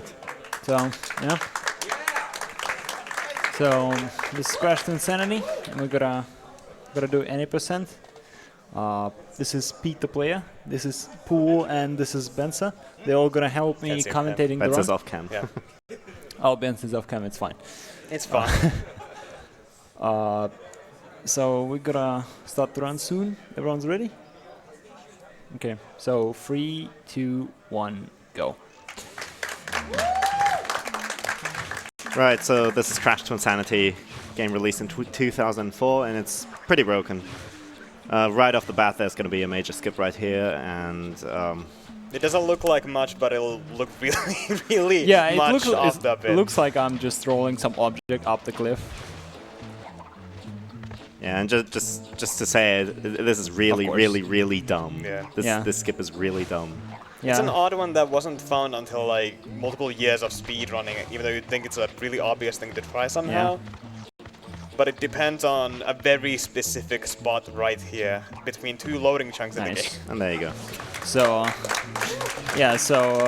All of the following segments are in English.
right. So, yeah. So, this is Crash Twinsanity, and we're gonna do any %. This is Pete the player, this is Pool, and this is Benza. They're all gonna help me commentating the run. Benza's off cam. Yeah. Oh, Benza's off cam, it's fine. It's fine. So we're gonna start the run soon. Everyone's ready? Okay, so 3, 2, 1, go. Right, so this is Crash Twinsanity, game released in 2004, and it's pretty broken. Right off the bat, there's going to be a major skip right here, and it doesn't look like much, but it'll look really, really much off the bit. It looks like I'm just rolling some object up the cliff. Yeah, and just to say it, this is really, really dumb. Yeah. This skip is really dumb. Yeah. It's an odd one that wasn't found until like multiple years of speedrunning, even though you'd think it's a really obvious thing to try somehow. Yeah. But it depends on a very specific spot right here, between 2 loading chunks in the game. And there you go. So, yeah, so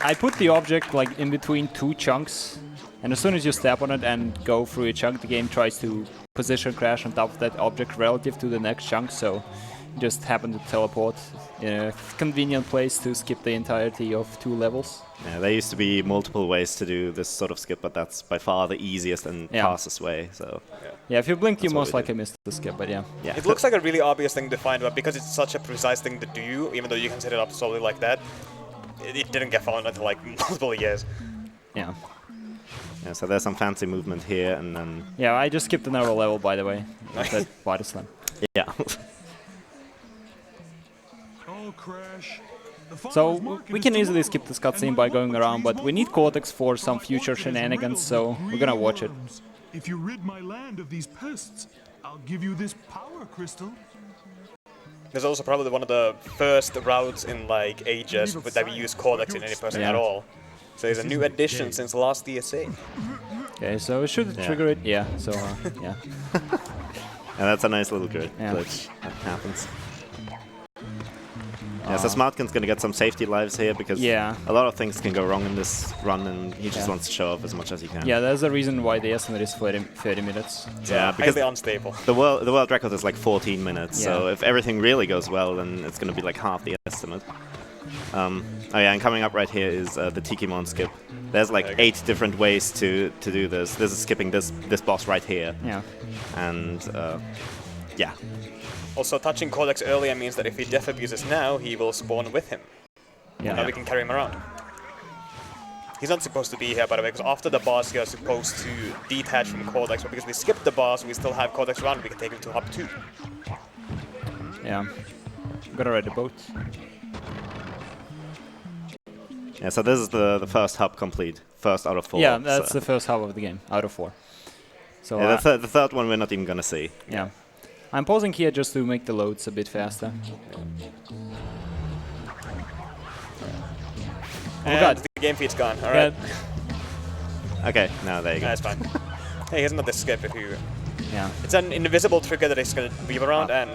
I put the object like in between 2 chunks, and as soon as you step on it and go through a chunk, the game tries to position Crash on top of that object relative to the next chunk, so you just happen to teleport in a convenient place to skip the entirety of 2 levels. Yeah, there used to be multiple ways to do this sort of skip, but that's by far the easiest and fastest way. So yeah, if you blinked, you most likely missed the skip, but yeah. It looks like a really obvious thing to find, but because it's such a precise thing to do, even though you can set it up solely like that, it didn't get found until like multiple years. Yeah. Yeah, so there's some fancy movement here, and then... Yeah, I just skipped another level, by the way. That body slam. Yeah. So we can easily skip this cutscene by going around, but we need Cortex for some future shenanigans, so we're gonna watch it. If you rid my land of these pests, I'll give you this power crystal. There's also probably one of the first routes in like ages that we use Cortex in any person at all. So it's a new addition since last ESA. Okay, so it should trigger it. Yeah, so yeah. And that's a nice little glitch that happens. Yeah, so SmartKin's gonna get some safety lives here because a lot of things can go wrong in this run, and he just wants to show off as much as he can. Yeah, there's a reason why the estimate is 30 minutes. Yeah, because unstable. The world record is like 14 minutes, so if everything really goes well, then it's gonna be like half the estimate. Oh yeah, and coming up right here is the Tikimon skip. There's like 8 different ways to do this. This is skipping this boss right here. Yeah. And yeah. Also, touching Cortex earlier means that if he death abuses now, he will spawn with him. Yeah. Now we can carry him around. He's not supposed to be here, by the way, because after the boss, you're supposed to detach from Cortex, but because we skipped the boss, we still have Cortex around, we can take him to Hub 2. Yeah. I'm gonna ride the boat. Yeah, so this is the first hub complete. First out of 4. Yeah, that's the first hub of the game, out of 4. So yeah, the third one we're not even gonna see. Yeah. I'm pausing here just to make the loads a bit faster. Oh god, the game feed's gone, alright. Okay, now there you go. That's fine. Hey, here's another skip if you... Yeah. It's an invisible trigger that is going to weave around, and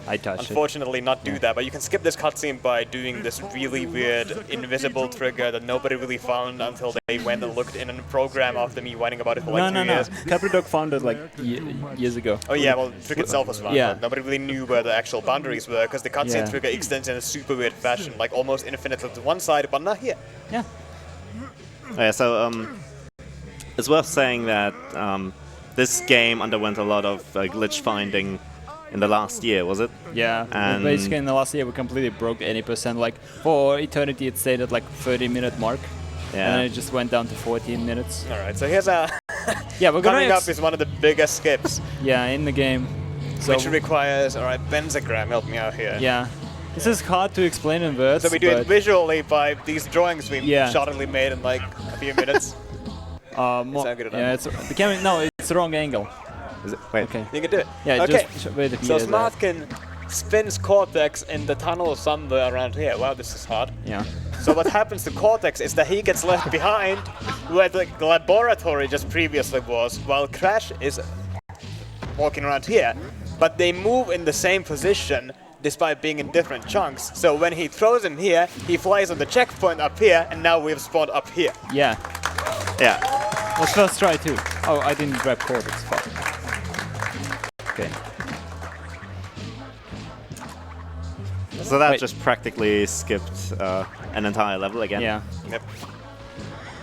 I touched unfortunately not do that, but you can skip this cutscene by doing this really weird invisible trigger that nobody really found until they went and looked in a program after me whining about it for like 2 years. Capri-Dog found it like years ago. Oh yeah, well, the trick itself was found, but nobody really knew where the actual boundaries were, because the cutscene trigger extends in a super weird fashion, like almost infinitely to one side, but not here. Yeah. Yeah, so it's worth saying that this game underwent a lot of glitch finding in the last year, was it? Yeah, and basically in the last year we completely broke any %. Like for Eternity it stayed at like 30-minute mark, and then it just went down to 14 minutes. Alright, so here's a... we're coming up is one of the biggest skips. Yeah, in the game. So which requires, alright, Benzagram, help me out here. Yeah. This is hard to explain in words. So we do it visually by these drawings we shoddily made in like a few minutes. It's the camera. No, it's the wrong angle. Is it? Wait. Okay. You can do it. Yeah. Okay. Just wait a so SmartKin spins Cortex in the tunnel somewhere around here. Wow, this is hard. Yeah. So what happens to Cortex is that he gets left behind where the laboratory just previously was, while Crash is walking around here. But they move in the same position, despite being in different chunks. So when he throws him here, he flies on the checkpoint up here, and now we've spawned up here. Yeah. Yeah. Let's first try too. Oh, I didn't grab cortex. Fuck. Okay. So that Wait. just practically skipped an entire level again. Yeah. Yep.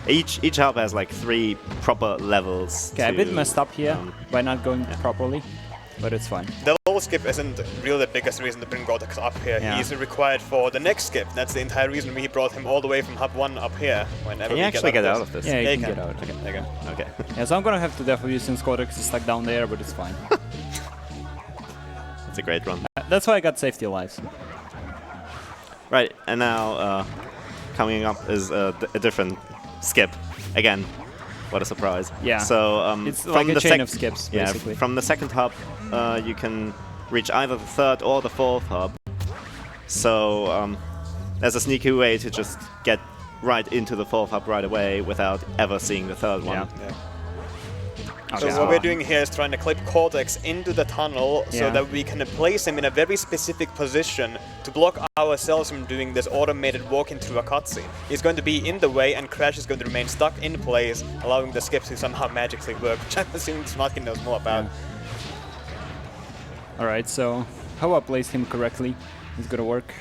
Each hub has like 3 proper levels. Okay, a bit messed up here by not going properly, but it's fine. The level skip isn't really the biggest reason to bring Cortex up here. Yeah. He's required for the next skip. That's the entire reason we brought him all the way from hub 1 up here. Whenever Can you we actually get out of this? Yeah, Yeah, you you can can. get out. Okay, there you go. Okay. Yeah, so I'm gonna have to definitely since Cortex is stuck down there, but it's fine. It's a great run. That's why I got safety lives. Right, and now coming up is a different skip. Again, what a surprise. Yeah. So It's from like a the chain of skips, yeah, basically. from the second hub, you can reach either the third or the fourth hub. So there's a sneaky way to just get right into the fourth hub right away without ever seeing the third one. Yeah. So Okay. what we're doing here is trying to clip Cortex into the tunnel so Yeah. that we can place him in a very specific position to block ourselves from doing this automated walking through a cutscene. He's going to be in the way and Crash is going to remain stuck in place, allowing the skip to somehow magically work, which I'm assuming SmartKin knows more about. Alright, so how I placed him correctly is gonna work.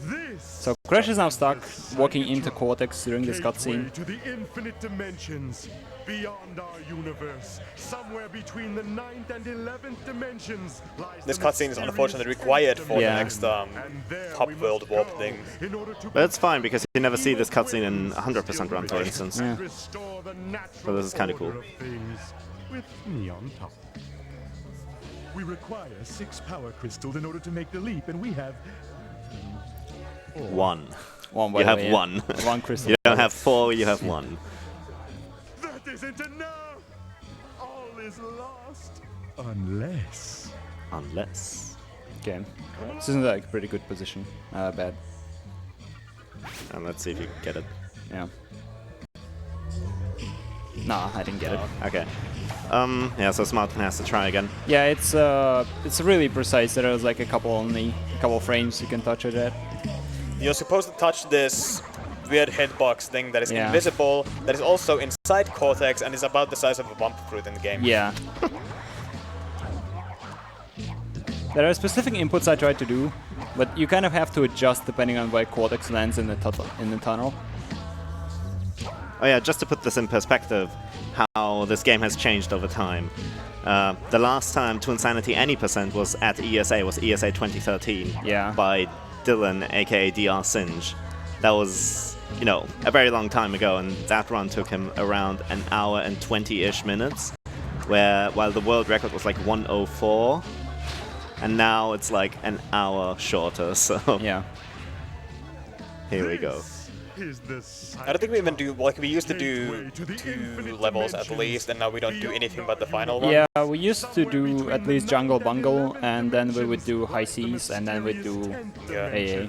This So Crash is now stuck, walking into Cortex during this cutscene. to the infinite dimensions, beyond our universe, somewhere between the 9th and 11th dimensions lies This the cutscene is unfortunately required for Yeah. the next And there hub we must world warp go thing. in order to But it's fine because you never see this cutscene in 100% run, for instance. Yeah. restore the natural So this is kinda order cool. of things with me on top. We require 6 power crystals in order to make the leap, and we have One. One by You the have way, yeah. one. One crystal. You don't have 4, you have 1. That isn't enough! All is lost. Unless... Unless. Okay. This isn't like a pretty good position. Bad. And let's see if you get it. Yeah. Nah, I didn't get it. Okay. Yeah, so SmartKin has to try again. Yeah, it's really precise. There's like a couple frames you can touch it at. You're supposed to touch this weird hitbox thing that is Yeah. invisible, that is also inside Cortex and is about the size of a bump fruit in the game. Yeah. There are specific inputs I tried to do, but you kind of have to adjust depending on where Cortex lands in the tunnel. Oh yeah, just to put this in perspective, how this game has changed over time. The last time Twinsanity any percent was at ESA was ESA 2013 Yeah. by Dylan, aka DR Singe. That was, you know, a very long time ago, and that run took him around an hour and 20-ish minutes, while the world record was like 1:04, and now it's like an hour shorter, so Yeah. here we go. Is the I don't think we even do, like we used to do 2 levels at least, and now we don't do anything but the final one. Yeah, we used to do at least Jungle Bungle, and then we would do High Seas, and then we'd do Yeah. AA.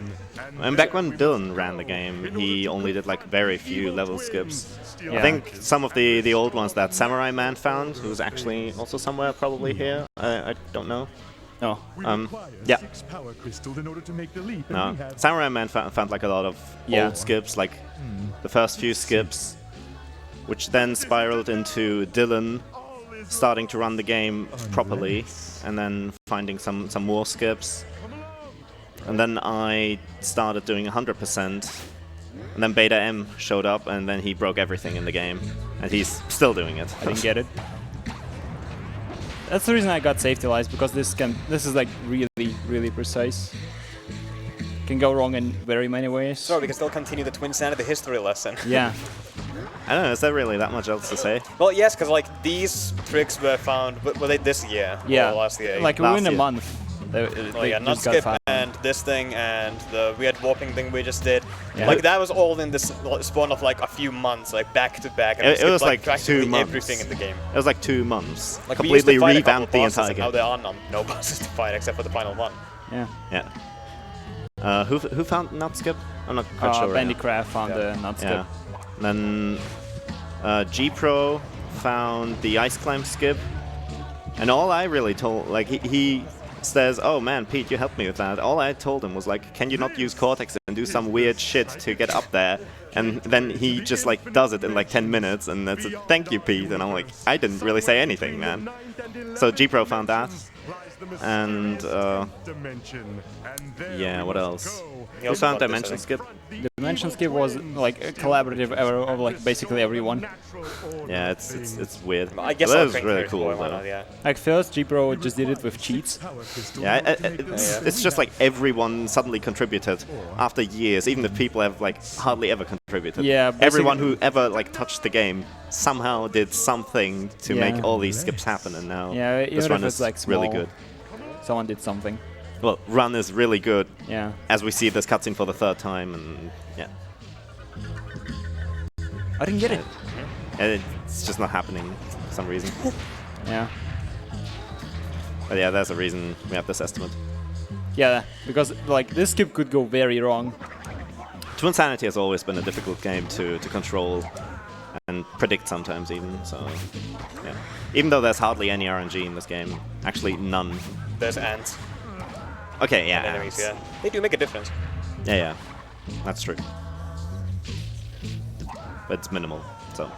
And back when Dylan ran the game, he only did like very few level skips. Yeah. I think some of the old ones that Samurai Man found, who's actually also somewhere probably here, I don't know. No. Yeah. 6 power crystals in order to make the leap, and No, we have Samurai Man found like a lot of Yeah. old skips, like the first few skips, which then spiraled into Dylan starting to run the game properly, and then finding some more skips. And then I started doing 100%, and then Beta M showed up, and then he broke everything in the game, and he's still doing it. I didn't get it. That's the reason I got safety lives, because this is like really precise. Can go wrong in very many ways. So we can still continue the Twinsanity history lesson. Yeah. I don't know, is there really that much else to say? Well, yes, because like these tricks were found, were they this year? Yeah. Or last year? Like Last within a year. month. They Oh yeah, not just got skip found. and this thing and the weird warping thing we just did. Yeah. Like that was all in this spawn of like a few months, like back to back. And It we skipped, was like practically 2 months. everything in the game. It was like 2 months. Like we used to completely fight a couple revamped the bosses, entire and now game. there are no bosses to fight except for the final one. Yeah. Yeah. Who found not skip? I'm not quite sure. right now. Bandycraft found the not skip. Yeah. Then G-Pro found the ice climb skip, and all I really told, like he says, "Oh man, Pete, you helped me with that." All I told him was like, "Can you not use Cortex and do some weird shit to get up there?" And then he just like does it in like 10 minutes, and that's it. Thank you, Pete. And I'm like, I didn't really say anything, man. So G-Pro found that, and yeah, what else? We found Dimension Skip. Dimension Skip was like a collaborative error of like basically everyone. Yeah, it's weird. I guess that I'll was drink really Harry's cool Boy, why though. not, yeah. Like first, G-Pro just did it with cheats. Yeah, it's just like everyone suddenly contributed after years, even if people have like hardly ever contributed. Yeah, everyone who ever like touched the game somehow did something to make all these skips happen, and now Yeah, this even run if it's is like small, really good. Someone did something. Well, run is really good. Yeah. As we see this cutscene for the 3rd time, and yeah, I didn't get it. and it's just not happening for some reason. Yeah. But yeah, there's a reason we have this estimate. Yeah, because like this skip could go very wrong. Twinsanity has always been a difficult game to control and predict sometimes even, so yeah. Even though there's hardly any RNG in this game, actually none. There's ants Okay, yeah. and enemies, ants. yeah. They do make a difference. Yeah, that's true. But it's minimal, so.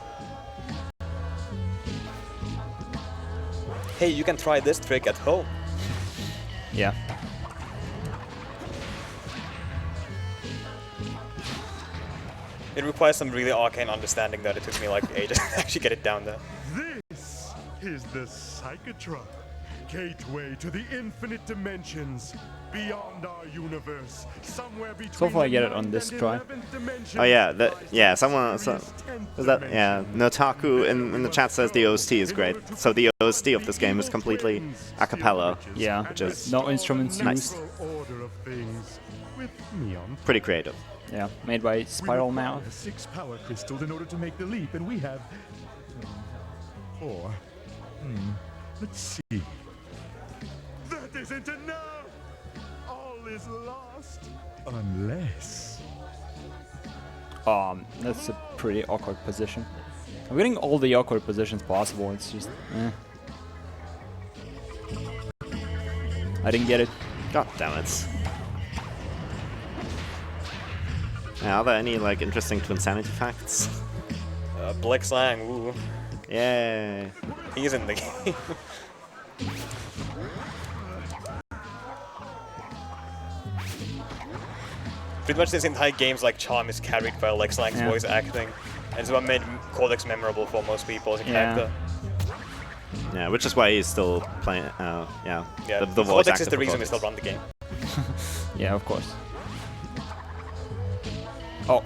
Hey, you can try this trick at home. Yeah. It requires some really arcane understanding that it took me like ages to actually get it down there. This is the Psychotron, gateway to the infinite dimensions, beyond our universe, somewhere between So far I get it the on this 9th and try. 11th dimensions. Oh yeah, someone, is that, yeah, Notaku in the chat says the OST is great. So the OST of this game is completely a cappella, Yeah. which is No instruments Nice. used. Order of things with me on. pretty creative. Yeah. Made by We Spiral require Mouth. 6 power crystals in order to make the leap, and we have 4. Let's see. That isn't enough. All is lost, unless. That's a pretty awkward position. I'm getting all the awkward positions possible. It's just, I didn't get it. God damn it. Are there any like interesting Twinsanity facts? Black Slang, ooh. Yay. He's in the game. Pretty much this entire game's like charm is carried by like Slang's Yeah. voice acting. And it's what made Cortex memorable for most people as a character. Yeah, which is why he's still playing. Yeah. Yeah, The voice Cortex actor is the for reason we Cortex. still run the game. Yeah, of course. Oh.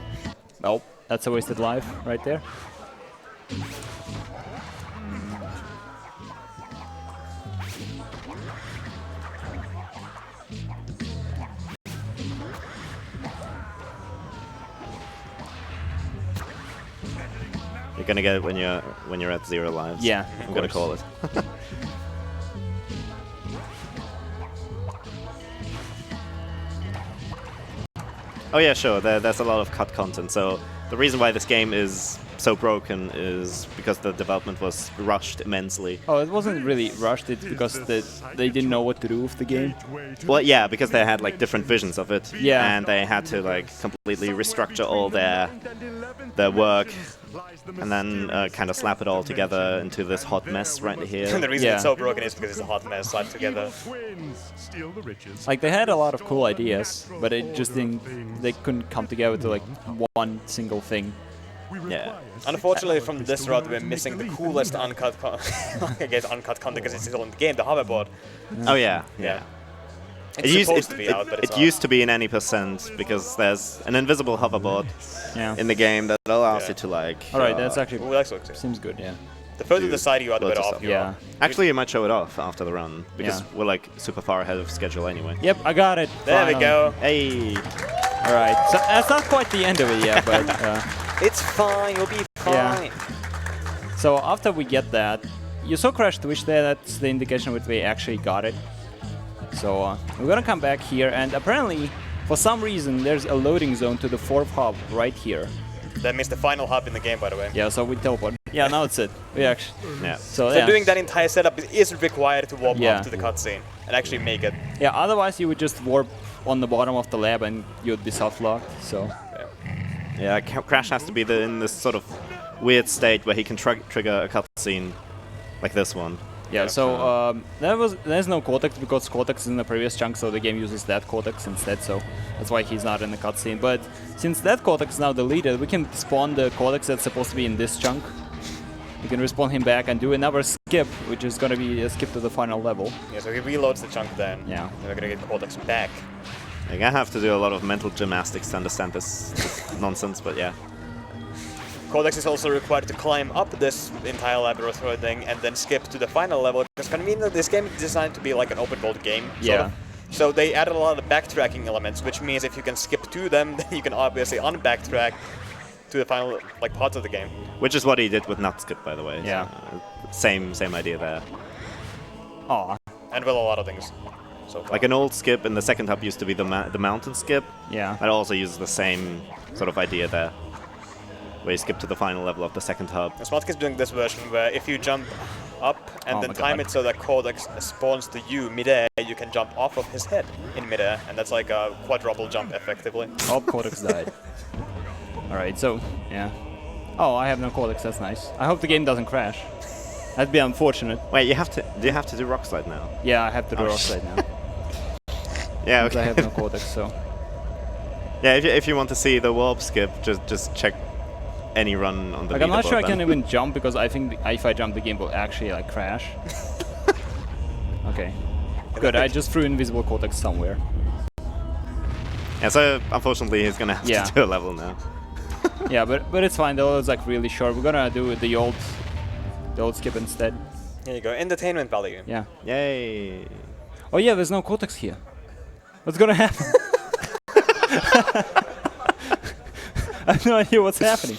Nope. That's a wasted life right there. You're gonna get it when you're at 0 lives. Yeah, I'm gonna call it. Oh yeah, sure. There's a lot of cut content. So the reason why this game is so broken is because the development was rushed immensely. Oh, it wasn't really rushed. It's because they didn't know what to do with the game. Well, yeah, because they had like different visions of it. Yeah. And they had to like completely restructure all their work and then kind of slap it all together into this hot mess right And here. the reason Yeah. it's so broken is because it's a hot mess slapped together. Like they had a lot of cool ideas, but it just didn't. They couldn't come together to like one single thing. Yeah. Unfortunately, from this route, we're missing the coolest uncut, I guess uncut content because it's still in the game, the hoverboard. Oh yeah, yeah. It's supposed to be out, but it's it not. used to be in any percent because there's an invisible hoverboard Yeah. in the game that allows Yeah. you to like. All right, that's actually Ooh, that's okay. seems good. Yeah. The further Dude, the side you are, the loads better of off stuff. you Yeah. are. Actually, you might show it off after the run because Yeah. we're like super far ahead of schedule anyway. Yep, I got it. There we finally. go. Hey. All right, so that's not quite the end of it yet, but It's fine, you'll be Yeah. fine. so after we get that, you saw Crash Twitch there. That's the indication that we actually got it. So we're gonna come back here, and apparently, for some reason, there's a loading zone to the 4th hub right here. That means the final hub in the game, by the way. Yeah, so we teleport Yeah, now it's it. We actually. Yeah. So, So yeah. doing that entire setup is required to warp Yeah. up to the cutscene and actually make it. Yeah, otherwise you would just warp on the bottom of the lab and you'd be soft locked. So. Yeah, Crash has to be in this sort of weird state where he can trigger a cutscene like this one. Yeah, so there's no Cortex because Cortex is in the previous chunk, so the game uses that Cortex instead, so that's why he's not in the cutscene. But since that Cortex is now deleted, we can spawn the Cortex that's supposed to be in this chunk. We can respawn him back and do another skip, which is gonna be a skip to the final level. Yeah, so he reloads the chunk then. Yeah. And we're gonna get Cortex back. Like, I have to do a lot of mental gymnastics to understand this nonsense, but yeah. Cortex is also required to climb up this entire laboratory thing and then skip to the final level. Because conveniently, this game is designed to be like an open world game. Sort of. So they added a lot of backtracking elements, which means if you can skip to them, then you can obviously unbacktrack to the final parts of the game. Which is what he did with Nut Skip, by the way. Yeah. So, same idea there. Aw. And with a lot of things. So far. Like an old skip in the second hub used to be the mountain skip. Yeah. That also uses the same sort of idea there, where you skip to the final level of the second hub. SmartKin's doing this version where if you jump up and Oh then my time God. it so that Cortex spawns to you midair, you can jump off of his head in midair, and that's like a quadruple jump effectively. Oh, Cortex died. Alright, so, yeah. Oh, I have no Cortex, that's nice. I hope the game doesn't crash. That'd be unfortunate. Wait, do you have to do Rock Slide now? Yeah, I have to do Oh, rock slide now. Yeah, Because I okay. have no Cortex, so. Yeah, if you want to see the warp skip, just check any run on the Like, I'm not leaderboard sure I then. can even jump because I think if I jump, the game will actually like crash. Okay. Good, I just threw invisible Cortex somewhere. Yeah, so unfortunately he's gonna have Yeah. to do a level now. Yeah, but it's fine. The level is like really short. We're gonna do the old skip instead. Here you go, entertainment value. Yeah. Yay! Oh yeah, there's no Cortex here. What's gonna happen? I have no idea what's happening.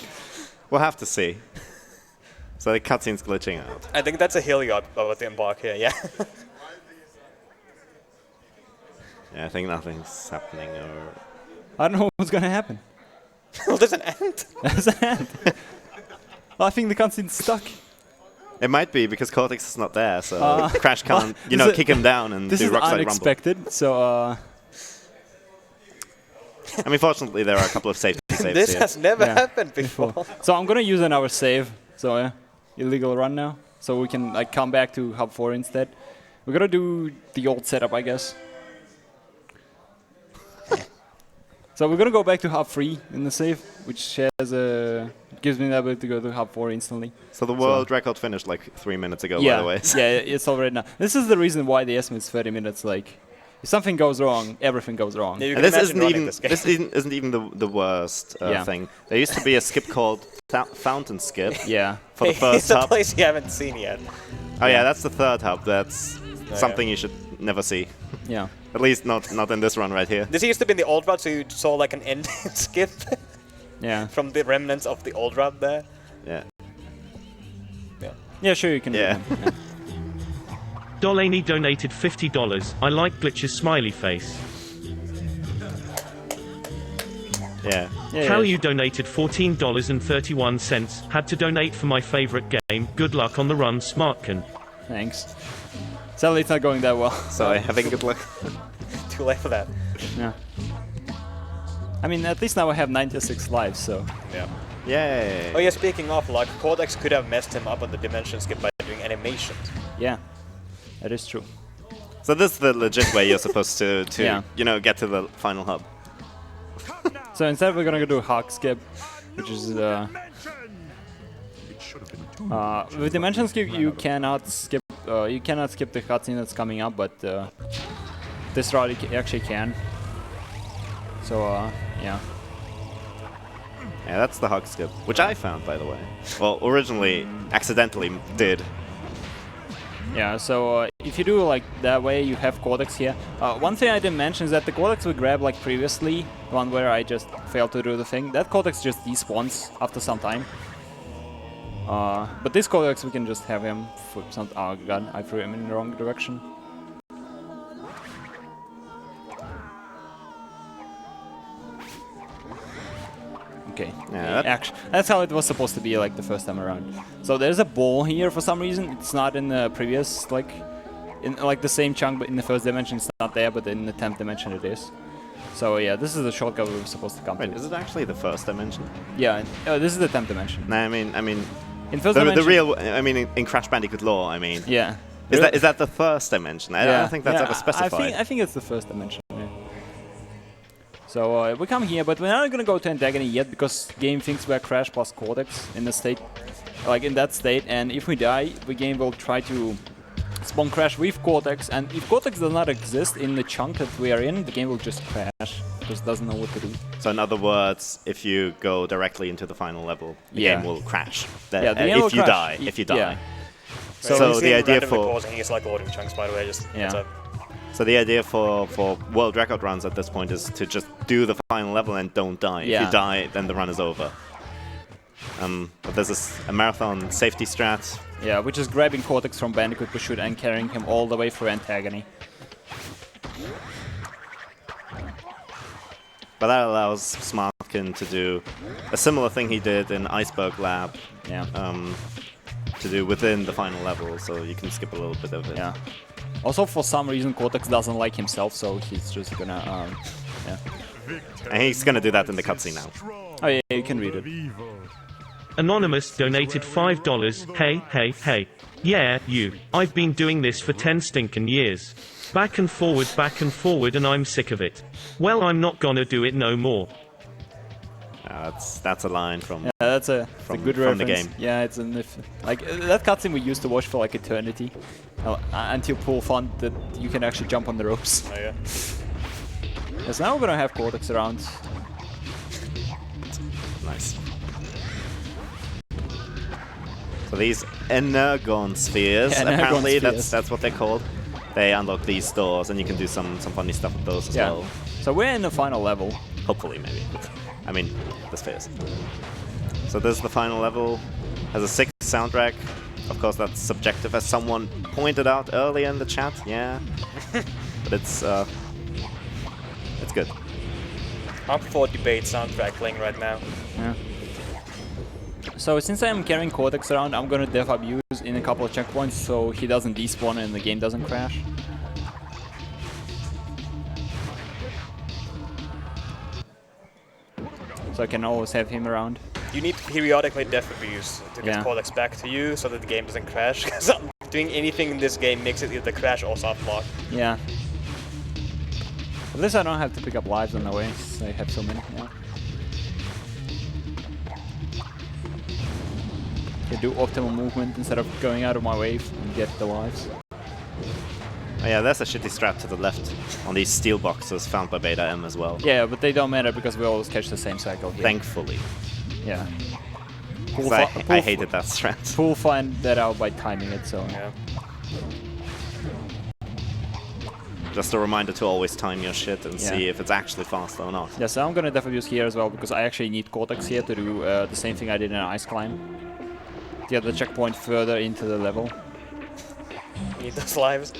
We'll have to see. So the cutscene's glitching out. I think that's a Heliod about to embark here, yeah. Yeah, I think nothing's happening. Or I don't know what's gonna happen. Well, there's an ant. There's an ant. I think the cutscene's stuck. it might be because Cortex is not there, so Crash can't, kick him down and This do is Rock Slide Rumble. unexpected. So I mean, fortunately, there are a couple of safety saves This here. has never Yeah. happened before. So I'm gonna use another save. So illegal run now. So we can like come back to Hub 4 instead. We're gonna do the old setup, I guess. So we're gonna go back to Hub 3 in the save, which gives me the ability to go to Hub 4 instantly. So the world record finished like 3 minutes ago, Yeah, by the way. yeah, it's already now. This is the reason why the estimate is 30 minutes. Like, if something goes wrong, everything goes wrong. Yeah, you And can this imagine running this game. isn't even the worst Yeah. thing. There used to be a skip called Fountain Skip Yeah. for the It's first a hub. place you haven't seen yet. Oh yeah, that's the third hub. That's yeah. something you should never see. Yeah. At least not in this run right here. This used to be in the old route, so you saw like an end skip Yeah. from the remnants of the old route there. Yeah. Yeah, sure you can. Yeah. Do that. Dolaney donated $50. I like Glitch's smiley face. Yeah. Yeah, How yeah, you donated $14.31. Had to donate for my favorite game. Good luck on the run, SmartKin. Thanks. Sadly, it's not going that well. So having good luck. Too late for that. Yeah. I mean, at least now I have 96 lives, so. Yeah. Yay. Oh yeah, speaking of luck, Cortex could have messed him up on the dimension skip by doing animations. Yeah. That is true. So this is the legit way you're supposed to Yeah. get to the final hub. So instead, we're gonna do a hog skip, which is It should have been two. with dimension skip you cannot skip the cutscene that's coming up, but this route you actually can. So yeah. Yeah, that's the hug skip, which I found, by the way. Well, originally, accidentally did. Yeah, so if you do like that way, you have Cortex here. One thing I didn't mention is that the Cortex we grabbed like previously, the one where I just failed to do the thing, that Cortex just despawns after some time. But this Cortex, we can just have him for some... Oh god, I threw him in the wrong direction. Okay. Yeah, Actually, that's how it was supposed to be like the first time around. So there's a ball here for some reason. It's not in the previous in the same chunk, but in the first dimension it's not there, but in the 10th dimension it is. So yeah, this is the shortcut we were supposed to come Wait, to. is it actually the first dimension? Yeah, this is the 10th dimension. No, I mean, In first the dimension, real. I mean, in Crash Bandicoot lore, I mean. yeah. Is that the first dimension? I don't think that's ever specified. I think it's the first dimension. Yeah. So we come here, but we're not gonna go to Antagony yet because game thinks we're Crash plus Cortex in the state, in that state. And if we die, the game will try to spawn Crash with Cortex. And if Cortex does not exist in the chunk that we are in, the game will just crash because it doesn't know what to do. So in other words, if you go directly into the final level, the game will crash. Yeah, the game will crash. If you die. Yeah. So the idea for pausing is like loading chunks, by the way. Just heads up. So the idea for world record runs at this point is to just do the final level and don't die. Yeah. If you die, then the run is over. But there's a marathon safety strat. Yeah, which is grabbing Cortex from Bandicoot Pursuit and carrying him all the way through Antagony. But that allows SmartKin to do a similar thing he did in Iceberg Lab. Yeah. To do within the final level, so you can skip a little bit of it. Yeah. Also, for some reason, Cortex doesn't like himself, so he's just gonna, yeah. And he's gonna do that in the cutscene now. Oh yeah, you can read it. Anonymous donated $5. Hey, hey, hey. Yeah, you. I've been doing this for 10 stinking years. Back and forward, and I'm sick of it. Well, I'm not gonna do it no more. That's a line from that's a good reference. from the game. Yeah, it's that cutscene we used to watch for like eternity, until Paul found that you can actually jump on the ropes. Oh yeah. Yes, now we're gonna have Cortex around. Nice. So these Energon spheres, apparently that's what they're called. They unlock these doors, and you can do some funny stuff with those as well. So we're in the final level. Hopefully, maybe. I mean, the spheres. So this is the final level. Has a sick soundtrack. Of course, that's subjective, as someone pointed out earlier in the chat. Yeah, but it's good. Up for debate soundtrack playing right now. Yeah. So since I'm carrying Cortex around, I'm gonna def abuse in a couple of checkpoints so he doesn't despawn and the game doesn't crash. So I can always have him around. You need to periodically def abuse to get Cortex back to you so that the game doesn't crash. Because doing anything in this game makes it either crash or soft lock. Yeah. At least I don't have to pick up lives on the way. I have so many. Yeah. I do optimal movement instead of going out of my way and get the lives. Oh yeah, there's a shitty strat to the left on these steel boxes found by Beta M as well. Yeah, but they don't matter because we always catch the same cycle here. Thankfully. Yeah. I hated that strat. We'll find that out by timing it, so... Yeah. Just a reminder to always time your shit and see if it's actually faster or not. Yeah, so I'm gonna def abuse here as well because I actually need Cortex here to do the same thing I did in Ice Climb. Get the checkpoint further into the level. You need those lives.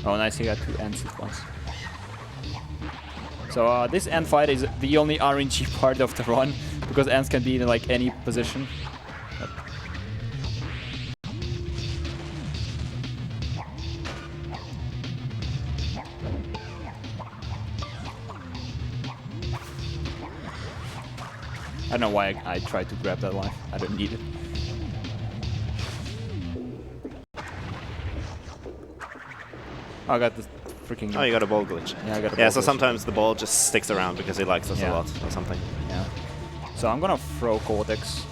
Oh nice, he got 2 ends at once. So this end fight is the only RNG part of the run because ends can be in like any position. I don't know why I tried to grab that life. I don't need it. I got the freaking... Oh, you got a ball glitch. Yeah, I got a ball Yeah, so glitch. sometimes the ball just sticks around because he likes us a lot or something. Yeah. So I'm gonna throw Cortex.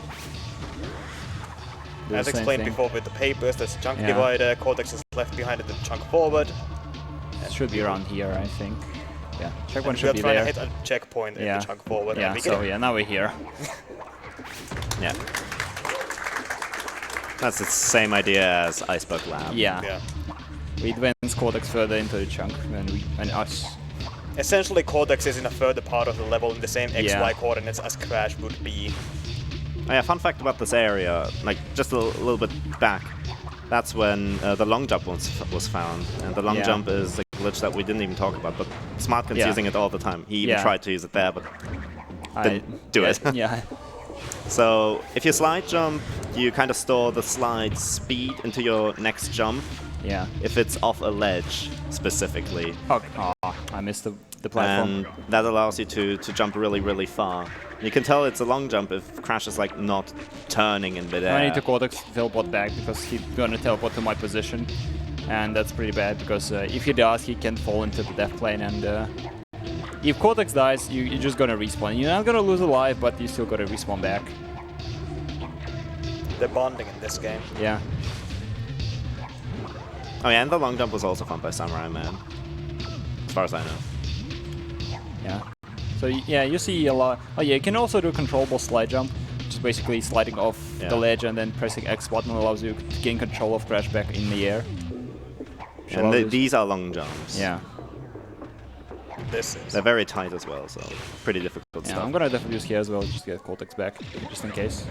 Do As the same explained thing. before with the papers, there's a chunk divider, Cortex is left behind at the chunk forward. It should be around here, I think. Yeah, checkpoint We're should be trying there. to hit a checkpoint in the chunk forward. Yeah, so yeah, now we're here. Yeah. That's the same idea as Iceberg Lab. Yeah. We advance Cortex further into the chunk and us. Essentially, Cortex is in a further part of the level in the same XY coordinates as Crash would be. Oh yeah, fun fact about this area, like just a little bit back, that's when the long jump was found, and the long jump is glitch that we didn't even talk about, but SmartKin's Yeah. using it all the time. He even tried to use it there, but didn't do it. Yeah. So if you slide jump, you kind of store the slide speed into your next jump. Yeah. If it's off a ledge, specifically. Oh, I missed the platform. And that allows you to jump really, really far. You can tell it's a long jump if Crash is like not turning in midair. I need to Cortex teleport back because he's gonna teleport to my position. And that's pretty bad because if he does, he can fall into the death plane. And if Cortex dies, you're just gonna respawn. You're not gonna lose a life, but you still gotta respawn back. They're bonding in this game. Yeah. Oh yeah, and the long jump was also fun by Samurai Man, as far as I know. Yeah. So yeah, you see a lot. Oh yeah, you can also do controllable slide jump, which is basically sliding off the ledge and then pressing X button allows you to gain control of Crash back in the air. And these are long jumps. Yeah. This is. They're very tight as well, so pretty difficult Yeah, stuff. I'm gonna definitely use here as well, just get Cortex back, just in case.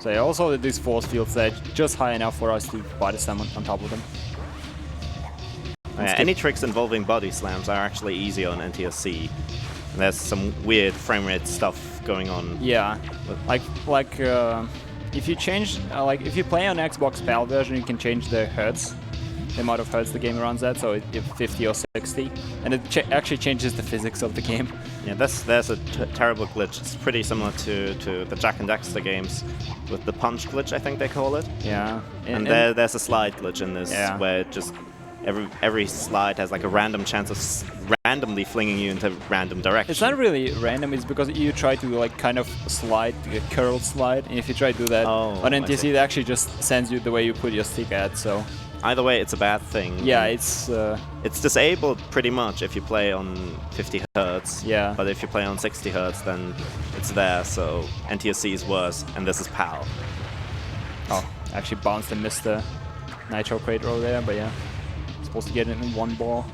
So yeah, also these force fields, they're just high enough for us to body slam on top of them. Yeah, any tricks involving body slams are actually easier on NTSC. There's some weird frame rate stuff going on. Yeah, like if you change, if you play on Xbox PAL version, you can change the hertz, the amount of hertz the game runs at, so if 50 or 60, and it actually changes the physics of the game. Yeah, there's a terrible glitch. It's pretty similar to the Jack and Daxter games with the punch glitch, I think they call it. Yeah, And there's a slide glitch in this where it just every slide has like a random chance of randomly flinging you into random direction. It's not really random, it's because you try to like kind of slide, a curl slide, and if you try to do that on NTSC, it actually just sends you the way you put your stick at, so... Either way, it's a bad thing. Yeah, it's disabled pretty much if you play on 50 Hz. Yeah. But if you play on 60 Hz, then it's there, so NTSC is worse, and this is PAL. Oh, actually bounced and missed the Nitro crate roll there, but yeah. Supposed to get it in one ball.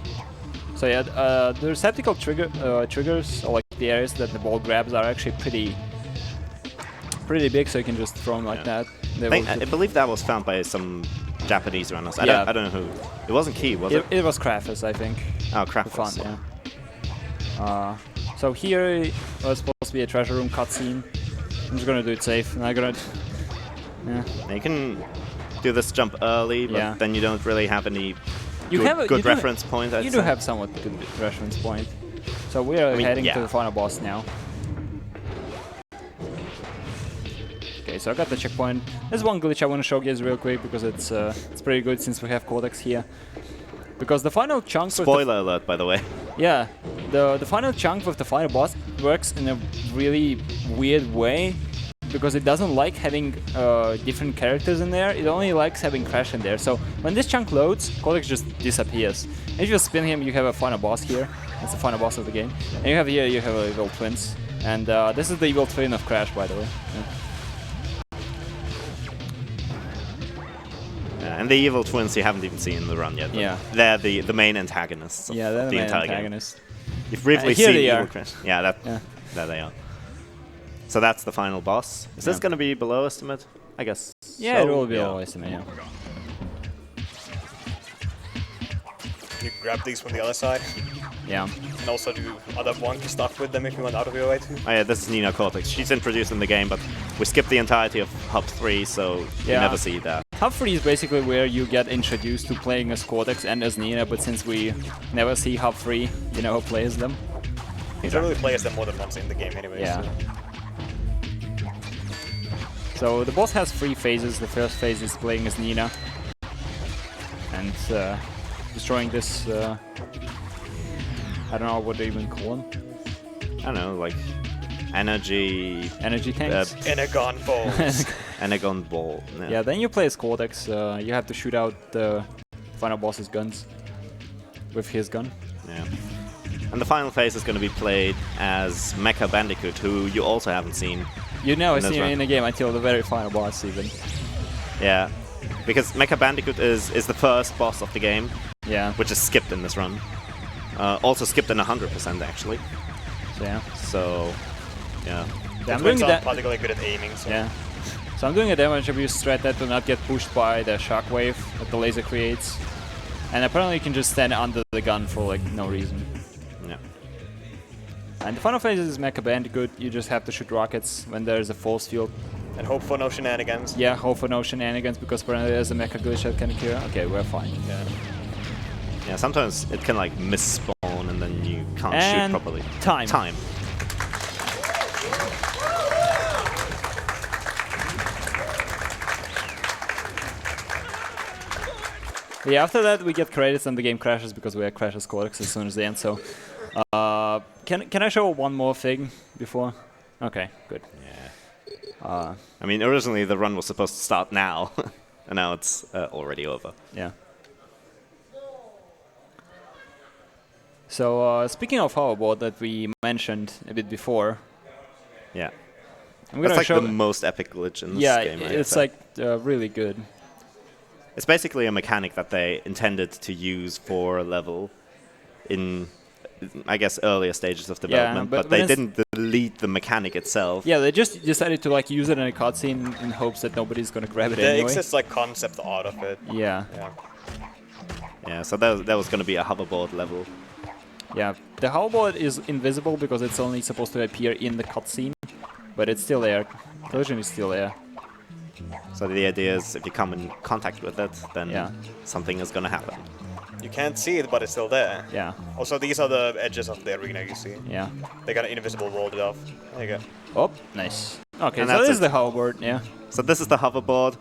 So yeah, the receptacle triggers, or like the areas that the ball grabs, are actually pretty big, so you can just throw them like that. I believe that was found by some Japanese runners. I don't know who. It wasn't Key, was it? It was Crafus, I think. Oh, Crafus. Fun, yeah. So here was supposed to be a treasure room cutscene. I'm just gonna do it safe, and I'm gonna... Yeah. You can do this jump early, but then you don't really have any good reference point. You do have somewhat good reference point. So we are heading to the final boss now. Okay, so I got the checkpoint. There's one glitch I want to show you guys real quick because it's pretty good since we have Cortex here. Because the final chunk... Spoiler alert, by the way. Yeah, the final chunk with the final boss works in a really weird way. Because it doesn't like having different characters in there, it only likes having Crash in there. So when this chunk loads, Cortex just disappears. And if you spin him, you have a final boss here. That's the final boss of the game. And you have here, you have evil twins. And this is the evil twin of Crash, by the way. And the evil twins you haven't even seen in the run yet. Yeah. They're the main antagonists of they're the entire antagonists. game. You've briefly here seen they evil are. Crash. Yeah, there they are. So that's the final boss. Is this going to be below estimate? I guess. Yeah, it will be below estimate, yeah. You grab these from the other side. Yeah. And also do other wonky stuff with them if you want out of your way to. Oh yeah, this is Nina Cortex. She's introduced in the game, but we skipped the entirety of Hub 3, so you never see that. Hub 3 is basically where you get introduced to playing as Cortex and as Nina, but since we never see Hub 3, you never play as them. You don't really play as them more than once in the game anyway. Yeah. So the boss has 3 phases. The first phase is playing as Nina and destroying this, I don't know what they even call them. I don't know, like energy tanks? Energon balls. Energon ball. Yeah, then you play as Cortex. You have to shoot out the final boss's guns with his gun. Yeah. And the final phase is going to be played as Mecha Bandicoot, who you also haven't seen. You never see him in the game until the very final boss, even. Yeah, because Mecha Bandicoot is the first boss of the game. Yeah. Which is skipped in this run. Also skipped in 100% actually. Yeah. So, yeah. The twins aren't particularly good at aiming, so... Yeah. So I'm doing a damage abuse strat that will not get pushed by the shockwave that the laser creates. And apparently you can just stand under the gun for like no reason. Yeah. And the final phase is Mecha Bandicoot. You just have to shoot rockets when there's a force field. And hope for no shenanigans. Yeah, hope for no shenanigans because apparently there's a mecha glitch that can occur. Okay, we're fine. Yeah. Yeah, sometimes it can like miss-spawn and then you can't shoot properly. Time. Time. Yeah, after that we get credits and the game crashes because we have crashes codex as soon as they end. So, can I show one more thing before? Okay, good. Yeah. I mean, originally the run was supposed to start now, and now it's already over. Yeah. So speaking of hoverboard that we mentioned a bit before. Yeah. I'm That's gonna like show the most epic glitch in this game. Yeah, it's like really good. It's basically a mechanic that they intended to use for a level in, I guess, earlier stages of development, but they didn't delete the mechanic itself. Yeah, they just decided to like use it in a cutscene in hopes that nobody's gonna grab it anyway. There exists like concept art of it. Yeah. Yeah. Yeah, so that was going to be a hoverboard level. Yeah, the hoverboard is invisible because it's only supposed to appear in the cutscene, but it's still there. Collision is still there. So the idea is if you come in contact with it, then something is going to happen. You can't see it, but it's still there. Yeah. Also, these are the edges of the arena you see. Yeah. They got an invisible wall off. There you go. Oh, nice. Okay, And so this that's is the hoverboard, yeah. So this is the hoverboard.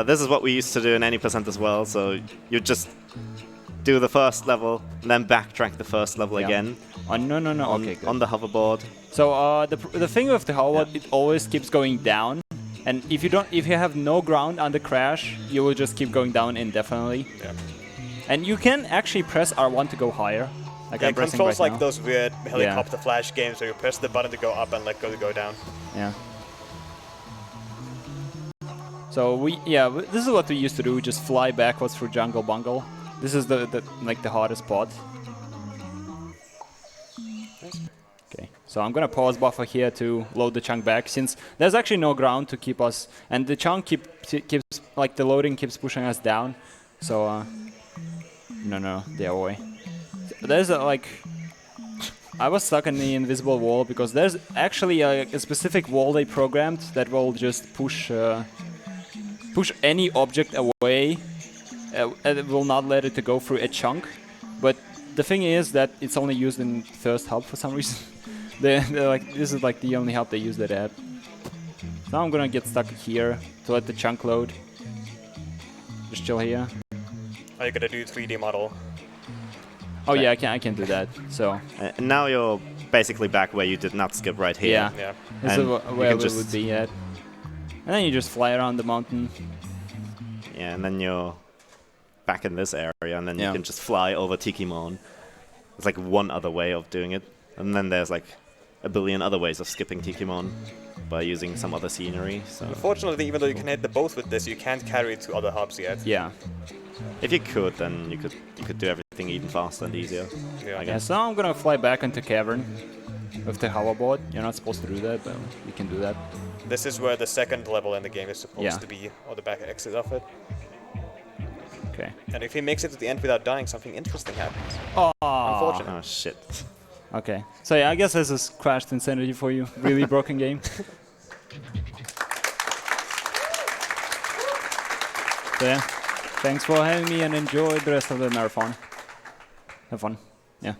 This is what we used to do in any percent as well. So you just do the first level, and then backtrack the first level again. Oh, no. Okay, good. On the hoverboard. So the thing with the hoverboard, it always keeps going down. And if you have no ground on the crash, you will just keep going down indefinitely. Yeah. And you can actually press R1 to go higher. Like Yeah, I'm it pressing controls right like now. those weird helicopter flash games where you press the button to go up and let go to go down. Yeah. So this is what we used to do. We just fly backwards through Jungle Bungle. This is the hardest part. Okay, so I'm gonna pause buffer here to load the chunk back since there's actually no ground to keep us, and the chunk keeps like the loading keeps pushing us down. So no, the other way. There's I was stuck in the invisible wall because there's actually a specific wall they programmed that will just push any object away. It will not let it to go through a chunk, but the thing is that it's only used in first hub for some reason. they're like, this is like the only hub they use that at. Now I'm gonna get stuck here to let the chunk load. Just chill here. Are you gonna do 3D model? Oh yeah, I can do that. So And now you're basically back where you did not skip right here. yeah, Yeah. this is And where you we can would be at. And then you just fly around the mountain. Yeah, and then you're back in this area, and then you can just fly over Tikimon. There's like one other way of doing it, and then there's like a billion other ways of skipping Tikimon by using some other scenery. So Unfortunately, even though you can hit the both with this, you can't carry it to other hubs yet. Yeah. if you could, then you could do everything even faster and easier. Yeah. I Yeah, guess. so I'm gonna fly back into cavern with the hoverboard. You're not supposed to do that, but you can do that. This is where the second level in the game is supposed Yeah. to be, or the back exit of it. Okay. And if he makes it to the end without dying, something interesting happens. Oh, Unfortunate. Oh shit. okay. So yeah, I guess this is Crash Twinsanity for you. Really broken game. So yeah, thanks for having me and enjoy the rest of the marathon. Have fun. Yeah.